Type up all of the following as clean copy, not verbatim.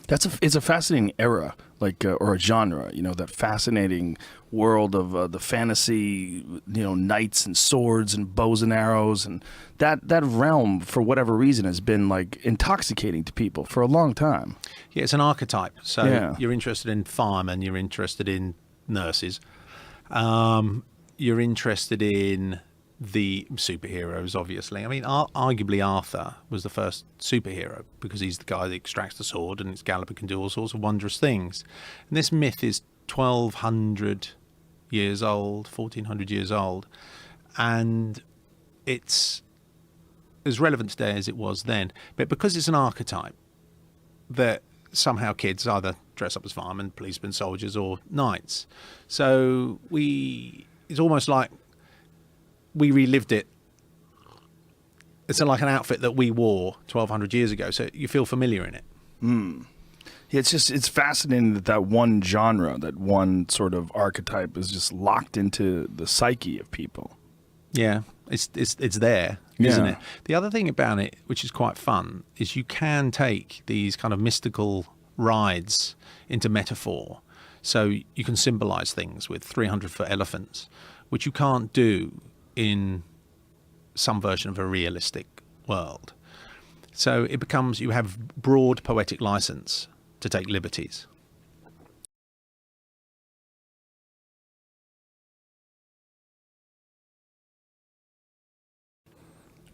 It's a fascinating era, like or a genre. That fascinating world of the fantasy. Knights and swords and bows and arrows, and that realm, for whatever reason, has been like intoxicating to people for a long time. Yeah, it's an archetype. So Yeah. you're interested in firemen, you're interested in nurses, you're interested in the superheroes, obviously. I mean, arguably Arthur was the first superhero because he's the guy that extracts the sword and Excalibur can do all sorts of wondrous things. And this myth is 1,200 years old, 1,400 years old, and it's as relevant today as it was then. But because it's an archetype, that somehow kids either dress up as firemen, policemen, soldiers, or knights. So it's almost like we relived it. It's like an outfit that we wore 1,200 years ago, so you feel familiar in it. Yeah, it's fascinating that one genre, that one sort of archetype is just locked into the psyche of people. Yeah, it's there, isn't it? The other thing about it, which is quite fun, is you can take these kind of mystical rides into metaphor. So you can symbolize things with 300-foot elephants, which you can't do in some version of a realistic world. So it becomes, you have broad poetic license to take liberties.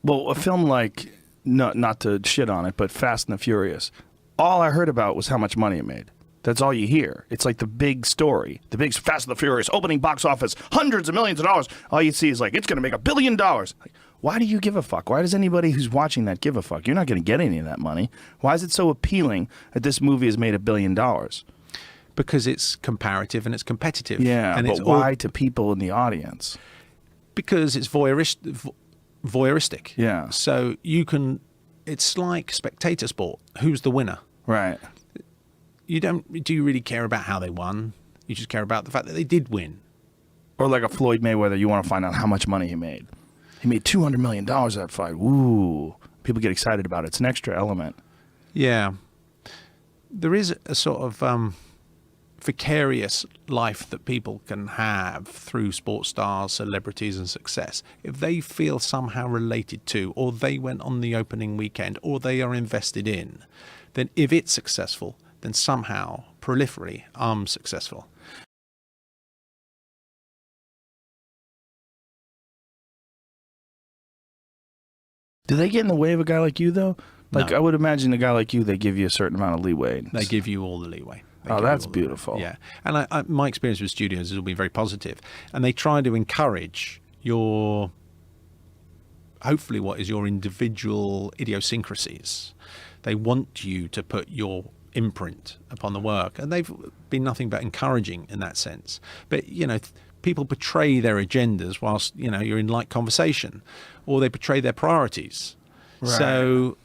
Well, a film like, not to shit on it, but Fast and the Furious, all I heard about was how much money it made. That's all you hear. It's like the big story, the big Fast and the Furious opening box office, hundreds of millions of dollars. All you see is like, it's going to make $1 billion. Like, why do you give a fuck? Why does anybody who's watching that give a fuck? You're not going to get any of that money. Why is it so appealing that this movie has made $1 billion? Because it's comparative and it's competitive. Yeah, and but it's why to people in the audience? Because it's voyeuristic. Yeah. So it's like spectator sport. Who's the winner? Right. Do you really care about how they won? You just care about the fact that they did win. Or like a Floyd Mayweather, you want to find out how much money he made. He made $200 million that fight. Ooh. People get excited about it. It's an extra element. Yeah. There is a sort of vicarious life that people can have through sports stars, celebrities and success. If they feel somehow related to, or they went on the opening weekend, or they are invested in, then if it's successful, then somehow, proliferally, I'm successful. Do they get in the way of a guy like you, though? Like, No. I would imagine a guy like you, they give you a certain amount of leeway. They give you all the leeway. Oh, that's beautiful. Yeah. And my experience with studios has all been very positive. And they try to encourage hopefully what is your individual idiosyncrasies. They want you to put your imprint upon the work. And they've been nothing but encouraging in that sense. But, people portray their agendas whilst, you're in light conversation, or they portray their priorities. Right. So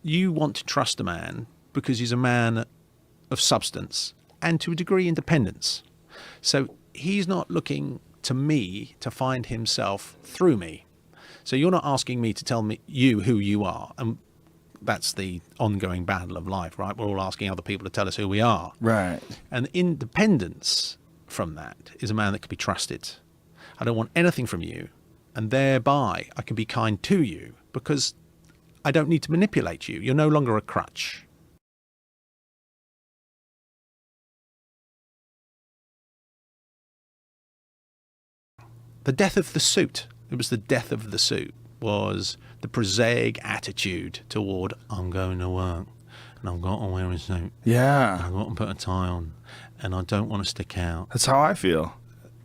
you want to trust a man because he's a man of substance and to a degree independence. So he's not looking to me to find himself through me. So you're not asking me to tell you who you are. And that's the ongoing battle of life, right? We're all asking other people to tell us who we are. Right. And independence from that is a man that can be trusted. I don't want anything from you, and thereby I can be kind to you because I don't need to manipulate you. You're no longer a crutch. The death of the suit. It was the death of the suit, was the prosaic attitude toward, I'm going to work and I've got to wear a suit. Yeah. I've got to put a tie on and I don't want to stick out. That's how I feel.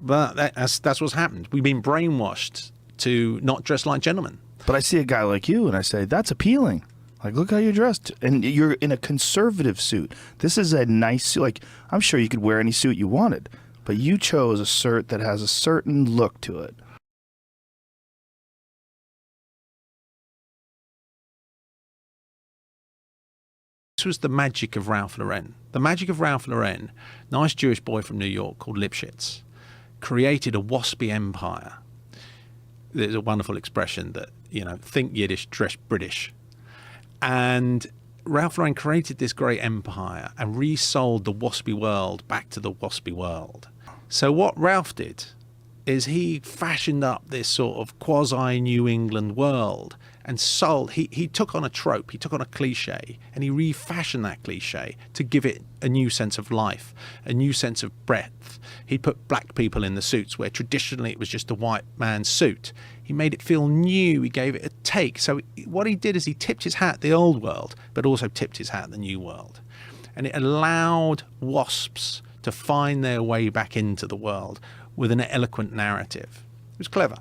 But that's what's happened. We've been brainwashed to not dress like gentlemen. But I see a guy like you and I say, that's appealing. Like, look how you're dressed. And you're in a conservative suit. This is a nice suit. Like, I'm sure you could wear any suit you wanted. But you chose a shirt that has a certain look to it. This was the magic of Ralph Lauren. The magic of Ralph Lauren, nice Jewish boy from New York called Lipschitz, created a waspy empire. There's a wonderful expression that, think Yiddish, dress British. And Ralph Lauren created this great empire and resold the waspy world back to the waspy world. So what Ralph did is he fashioned up this sort of quasi New England world and sold. He took on a trope, he took on a cliche, and he refashioned that cliche to give it a new sense of life, a new sense of breadth. He put black people in the suits where traditionally it was just a white man's suit. He made it feel new. He gave it a take. So what he did is he tipped his hat at the old world, but also tipped his hat at the new world. And it allowed wasps to find their way back into the world with an eloquent narrative. It was clever.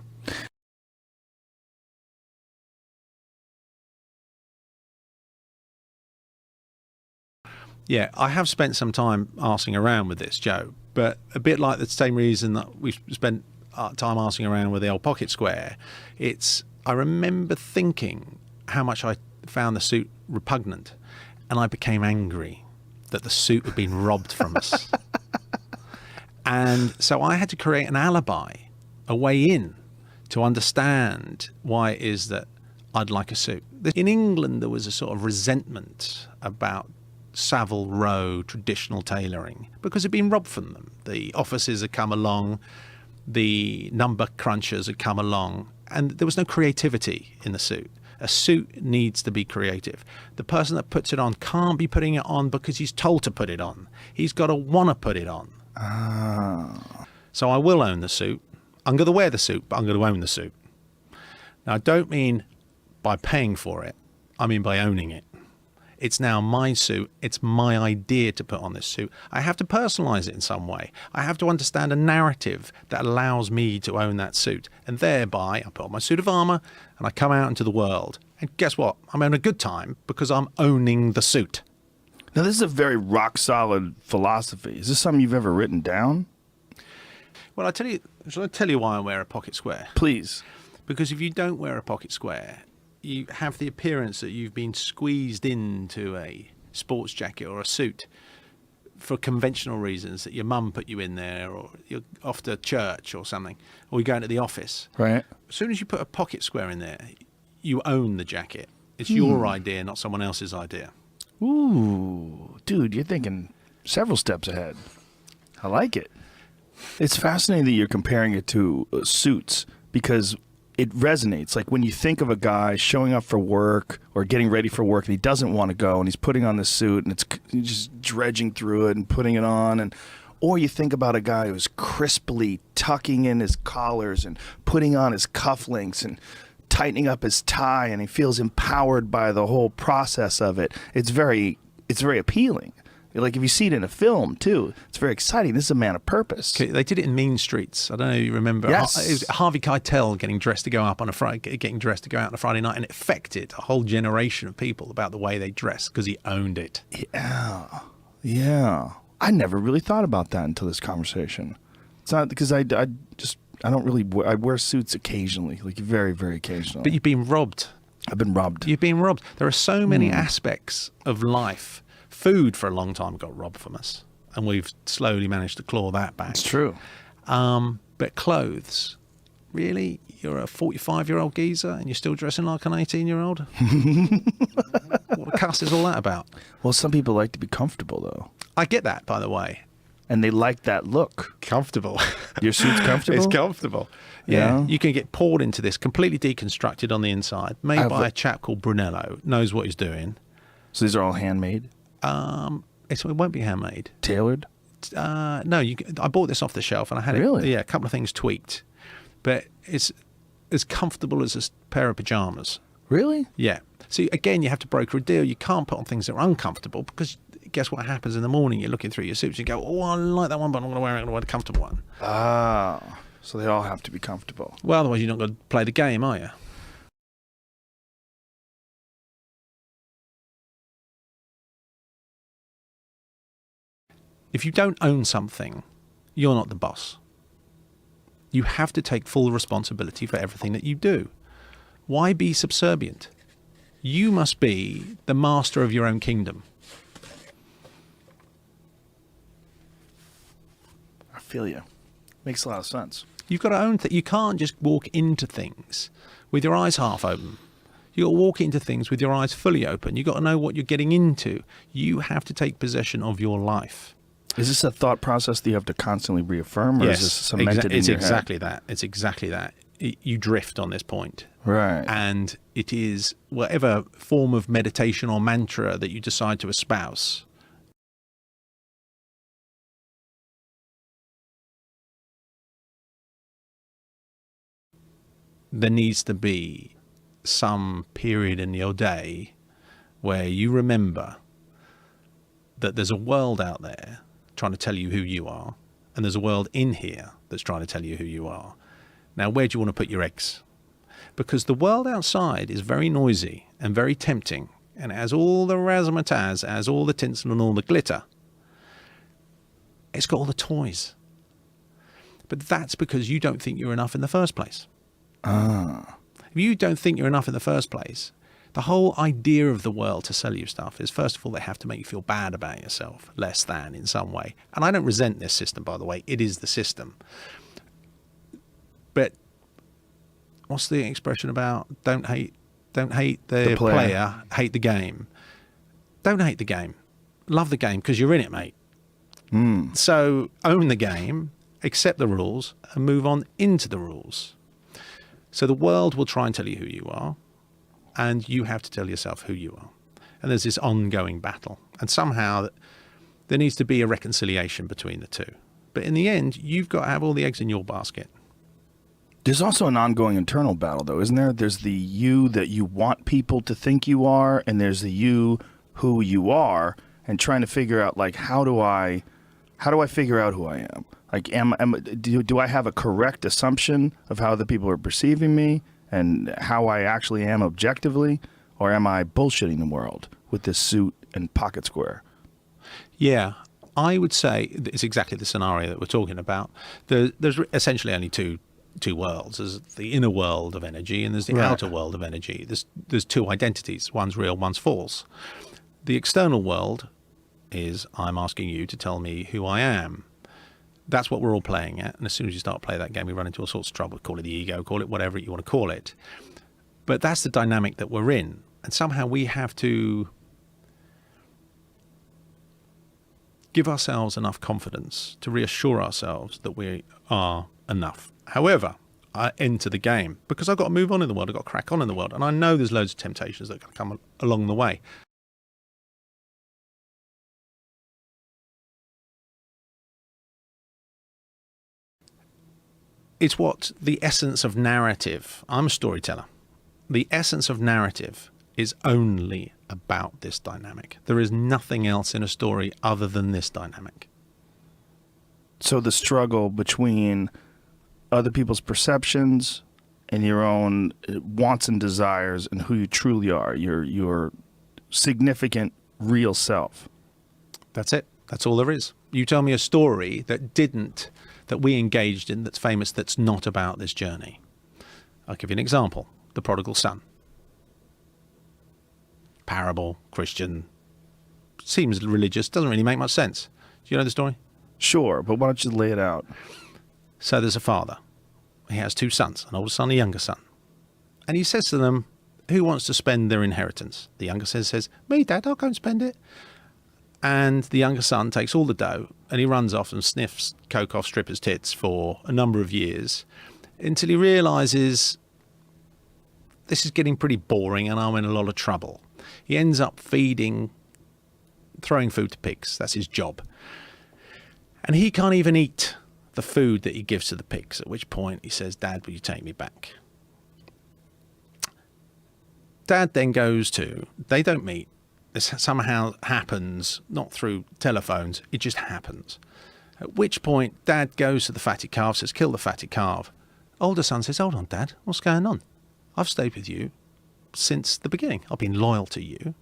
Yeah, I have spent some time arsing around with this, Joe, but a bit like the same reason that we've spent time arsing around with the old pocket square. I remember thinking how much I found the suit repugnant, and I became angry that the suit had been robbed from us. And so I had to create an alibi, a way in, to understand why it is that I'd like a suit. In England, there was a sort of resentment about Savile Row traditional tailoring because it had been robbed from them. The offices had come along, the number crunchers had come along, and there was no creativity in the suit. A suit needs to be creative. The person that puts it on can't be putting it on because he's told to put it on. He's got to want to put it on. So I will own the suit. I'm going to wear the suit, but I'm going to own the suit. Now, I don't mean by paying for it. I mean by owning it. It's now my suit. It's my idea to put on this suit. I have to personalize it in some way. I have to understand a narrative that allows me to own that suit. And thereby, I put on my suit of armor and I come out into the world. And guess what? I'm having a good time because I'm owning the suit. Now, this is a very rock-solid philosophy. Is this something you've ever written down? Well, shall I tell you why I wear a pocket square? Please. Because if you don't wear a pocket square, you have the appearance that you've been squeezed into a sports jacket or a suit for conventional reasons, that your mum put you in there, or you're off to church or something, or you're going to the office. Right. As soon as you put a pocket square in there, you own the jacket. It's your idea, not someone else's idea. Ooh, dude, you're thinking several steps ahead. I like it. It's fascinating that you're comparing it to suits because it resonates. Like when you think of a guy showing up for work or getting ready for work and he doesn't want to go and he's putting on this suit and he's just dredging through it and putting it on, or you think about a guy who's crisply tucking in his collars and putting on his cufflinks and tightening up his tie, and he feels empowered by the whole process of it. It's very appealing. Like if you see it in a film too, it's very exciting. This is a man of purpose. They did it in Mean Streets. I don't know if you remember. Yes. It was Harvey Keitel getting dressed to go out on a Friday night, and it affected a whole generation of people about the way they dress because he owned it. Yeah. I never really thought about that until this conversation. It's not because I don't really I wear suits occasionally, like very, very occasionally. But you've been robbed. I've been robbed. You've been robbed. There are so many aspects of life. Food for a long time got robbed from us, and we've slowly managed to claw that back. It's true. But clothes, really? You're a 45-year-old geezer and you're still dressing like an 18-year-old? What a cuss is all that about? Well, some people like to be comfortable, though. I get that, by the way. And they like that look. Comfortable. Your suit's comfortable? It's comfortable. Yeah. You can get poured into this, completely deconstructed on the inside, made by a chap called Brunello, knows what he's doing. So these are all handmade? It won't be handmade. Tailored? No, I bought this off the shelf and I had a couple of things tweaked. But it's as comfortable as a pair of pajamas. Really? Yeah. See, again, you have to broker a deal. You can't put on things that are uncomfortable because guess what happens in the morning? You're looking through your suits and you go, oh, I like that one, but I'm going to wear it. I'm going to wear the comfortable one. Ah, so they all have to be comfortable. Well, otherwise you're not going to play the game, are you? If you don't own something, you're not the boss. You have to take full responsibility for everything that you do. Why be subservient? You must be the master of your own kingdom. I feel you. Makes a lot of sense. You've got to own that. You can't just walk into things with your eyes half open. You got to walk into things with your eyes fully open. You got to know what you're getting into. You have to take possession of your life. Is this a thought process that you have to constantly reaffirm, or is this cemented in your it's head? exactly that. It's exactly that. You drift on this point. Right. And it is whatever form of meditation or mantra that you decide to espouse. There needs to be some period in your day where you remember that there's a world out there trying to tell you who you are, and there's a world in here that's trying to tell you who you are. Now, where do you want to put your eggs? Because the world outside is very noisy and very tempting, and it has all the razzmatazz, has all the tinsel and all the glitter. It's got all the toys. But that's because you don't think you're enough in the first place. If you don't think you're enough in the first place, the whole idea of the world to sell you stuff is, first of all, they have to make you feel bad about yourself, less than in some way. And I don't resent this system, by the way. It is the system. But what's the expression about don't hate the player, hate the game? Don't hate the game. Love the game, because you're in it, mate. So own the game, accept the rules, and move on into the rules. So the world will try and tell you who you are, and you have to tell yourself who you are. And there's this ongoing battle. And somehow there needs to be a reconciliation between the two. But in the end, you've got to have all the eggs in your basket. There's also an ongoing internal battle, though, isn't there? There's the you that you want people to think you are, and there's the you who you are, and trying to figure out, like, how do I figure out who I am? Like, do I have a correct assumption of how the people are perceiving me and how I actually am objectively, or am I bullshitting the world with this suit and pocket square? Yeah, I would say it's exactly the scenario that we're talking about. There's essentially only two worlds. There's the inner world of energy, and there's the outer world of energy. There's two identities. One's real, one's false. The external world is, I'm asking you to tell me who I am. That's what we're all playing at. And as soon as you start playing that game, we run into all sorts of trouble. Call it the ego, call it whatever you want to call it. But that's the dynamic that we're in. And somehow we have to give ourselves enough confidence to reassure ourselves that we are enough. However, I enter the game because I've got to move on in the world. I've got to crack on in the world. And I know there's loads of temptations that can come along the way. It's what the essence of narrative. I'm a storyteller. The essence of narrative is only about this dynamic. There is nothing else in a story other than this dynamic. So the struggle between other people's perceptions and your own wants and desires and who you truly are, your significant real self. That's it. That's all there is. You tell me a story that we engaged in that's famous, that's not about this journey. I'll give you an example. The Prodigal Son. Parable, Christian, seems religious, doesn't really make much sense. Do you know the story? Sure, but why don't you lay it out? So there's a father. He has two sons, an older son, a younger son. And he says to them, who wants to spend their inheritance? The younger son says, me, Dad, I'll go and spend it. And the younger son takes all the dough and he runs off and sniffs coke off strippers' tits for a number of years until he realises this is getting pretty boring and I'm in a lot of trouble. He ends up throwing food to pigs. That's his job. And he can't even eat the food that he gives to the pigs, at which point he says, Dad, will you take me back? Dad then they don't meet. This somehow happens, not through telephones, it just happens. At which point, Dad goes to the fatty calf, says, kill the fatty calf. Older son says, hold on, Dad, what's going on? I've stayed with you since the beginning. I've been loyal to you.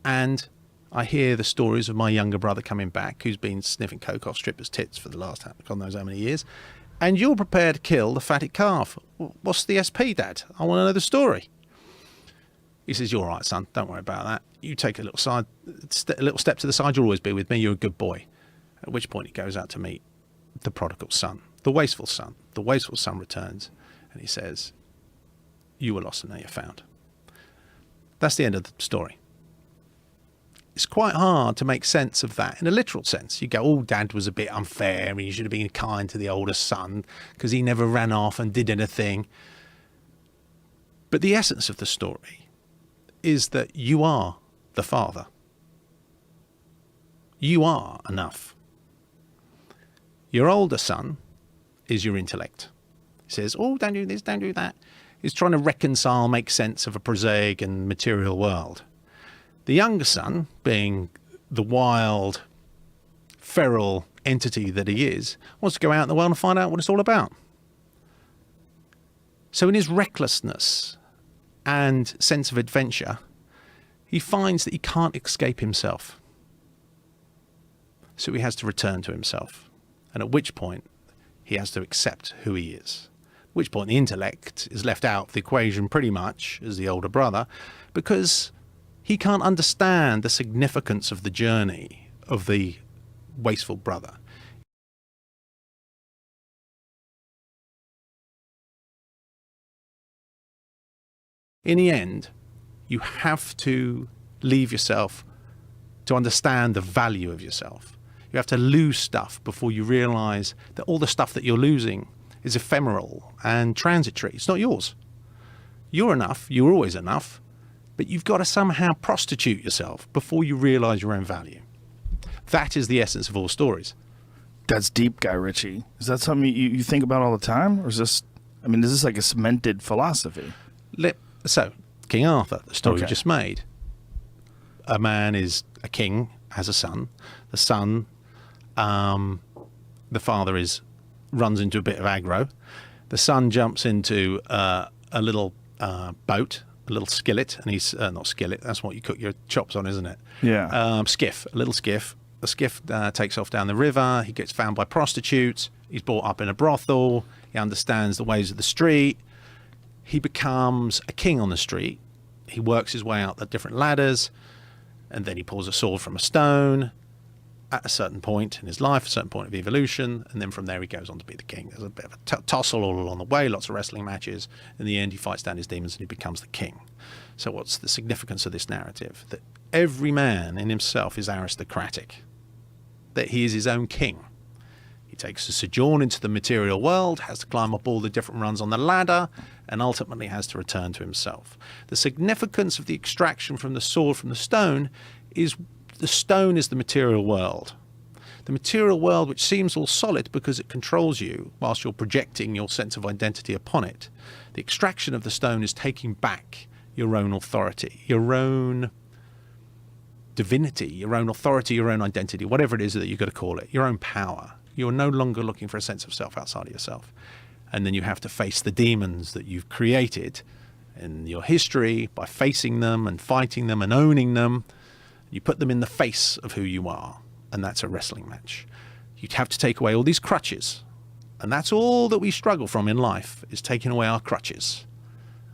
And I hear the stories of my younger brother coming back, who's been sniffing coke off strippers' tits for the last God knows how many years. And you're prepared to kill the fatty calf. What's the SP, Dad? I want to know the story. He says, you're all right, son. Don't worry about that. You take a little step to the side. You'll always be with me. You're a good boy. At which point he goes out to meet the prodigal son, the wasteful son. The wasteful son returns and he says, you were lost and now you're found. That's the end of the story. It's quite hard to make sense of that in a literal sense. You go, oh, Dad was a bit unfair and he should have been kind to the older son because he never ran off and did anything. But the essence of the story is that you are the father. You are enough. Your older son is your intellect. He says, oh, don't do this, don't do that. He's trying to reconcile, make sense of a prosaic and material world. The younger son, being the wild, feral entity that he is, wants to go out in the world and find out what it's all about. So in his recklessness and sense of adventure, he finds that he can't escape himself. So he has to return to himself. And at which point, he has to accept who he is. At which point, the intellect is left out of the equation pretty much as the older brother, because he can't understand the significance of the journey of the wasteful brother. In the end, you have to leave yourself to understand the value of yourself. You have to lose stuff before you realize that all the stuff that you're losing is ephemeral and transitory. It's not yours. You're enough. You're always enough. But you've got to somehow prostitute yourself before you realize your own value. That is the essence of all stories. That's deep, Guy Ritchie. Is that something you think about all the time? Or is this like a cemented philosophy? So, King Arthur, the story Okay. we just made. A man is a king, has a son. The son, the father runs into a bit of aggro. The son jumps into a little boat, a little skillet, and he's not skillet. That's what you cook your chops on, isn't it? Yeah. Skiff, a little skiff. The skiff takes off down the river. He gets found by prostitutes. He's brought up in a brothel. He understands the ways of the street. He becomes a king on the street. He works his way out the different ladders, and then he pulls a sword from a stone at a certain point in his life, a certain point of evolution, and then from there he goes on to be the king. There's a bit of a tussle all along the way, lots of wrestling matches. In the end, he fights down his demons and he becomes the king. So what's the significance of this narrative? That every man in himself is aristocratic, that he is his own king. He takes a sojourn into the material world, has to climb up all the different rungs on the ladder, and ultimately has to return to himself. The significance of the extraction from the sword from the stone is the stone is the material world. The material world, which seems all solid because it controls you whilst you're projecting your sense of identity upon it. The extraction of the stone is taking back your own authority, your own divinity, your own authority, your own identity, whatever it is that you've got to call it, your own power. You're no longer looking for a sense of self outside of yourself. And then you have to face the demons that you've created in your history by facing them and fighting them and owning them. You put them in the face of who you are, and that's a wrestling match. You'd have to take away all these crutches, and that's all that we struggle from in life, is taking away our crutches.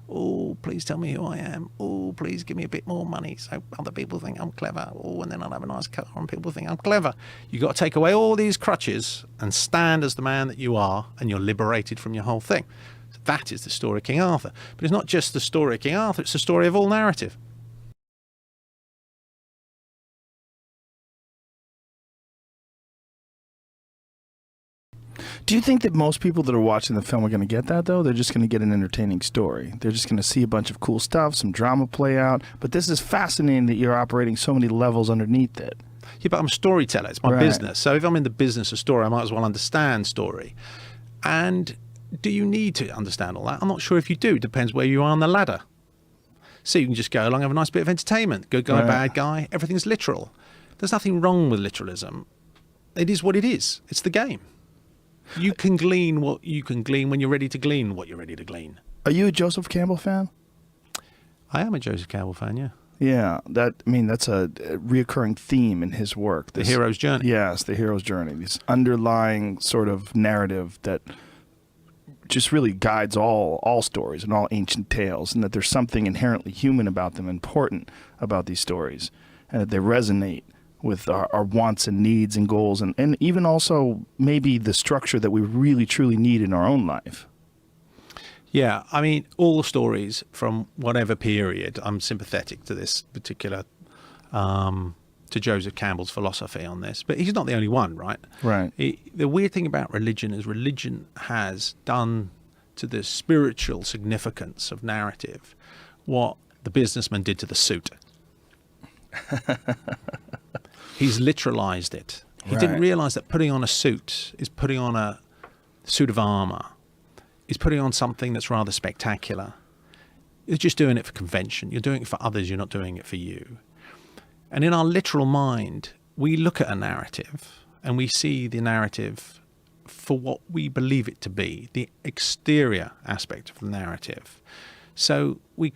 Oh, please tell me who I am. Oh, please give me a bit more money so other people think I'm clever. Oh, and then I'll have a nice car and people think I'm clever. You've got to take away all these crutches and stand as the man that you are, and you're liberated from your whole thing. So that is the story of King Arthur. But it's not just the story of King Arthur, it's the story of all narrative. Do you think that most people that are watching the film are going to get that, though? They're just going to get an entertaining story. They're just going to see a bunch of cool stuff, some drama play out. But this is fascinating that you're operating so many levels underneath it. Yeah, but I'm a storyteller. It's my business. So if I'm in the business of story, I might as well understand story. And do you need to understand all that? I'm not sure if you do. Depends where you are on the ladder. So you can just go along, have a nice bit of entertainment. Good guy, bad guy. Everything's literal. There's nothing wrong with literalism. It is what it is. It's the game. You can glean what you can glean when you're ready to glean what you're ready to glean. Are you a Joseph Campbell fan? I am a Joseph Campbell fan, yeah. Yeah, that's a reoccurring theme in his work. The hero's journey. Yes, the hero's journey. This underlying sort of narrative that just really guides all stories and all ancient tales, and that there's something inherently human about them, important about these stories, and that they resonate with our wants and needs and goals, and even also maybe the structure that we really truly need in our own life. Yeah, I mean, all stories from whatever period, I'm sympathetic to this particular, to Joseph Campbell's philosophy on this, but he's not the only one, right? Right. The weird thing about religion is religion has done to the spiritual significance of narrative what the businessman did to the suit. He's literalized it. He didn't Right. realize that putting on a suit is putting on a suit of armor. Is putting on something that's rather spectacular. You're just doing it for convention. You're doing it for others. You're not doing it for you. And in our literal mind, we look at a narrative and we see the narrative for what we believe it to be, the exterior aspect of the narrative. So we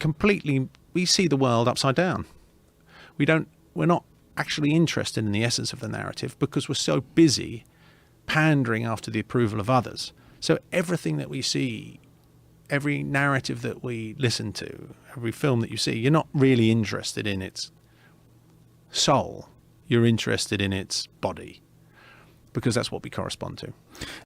see the world upside down. We're not actually interested in the essence of the narrative because we're so busy pandering after the approval of others. So everything that we see, every narrative that we listen to, every film that you see, you're not really interested in its soul. You're interested in its body because that's what we correspond to.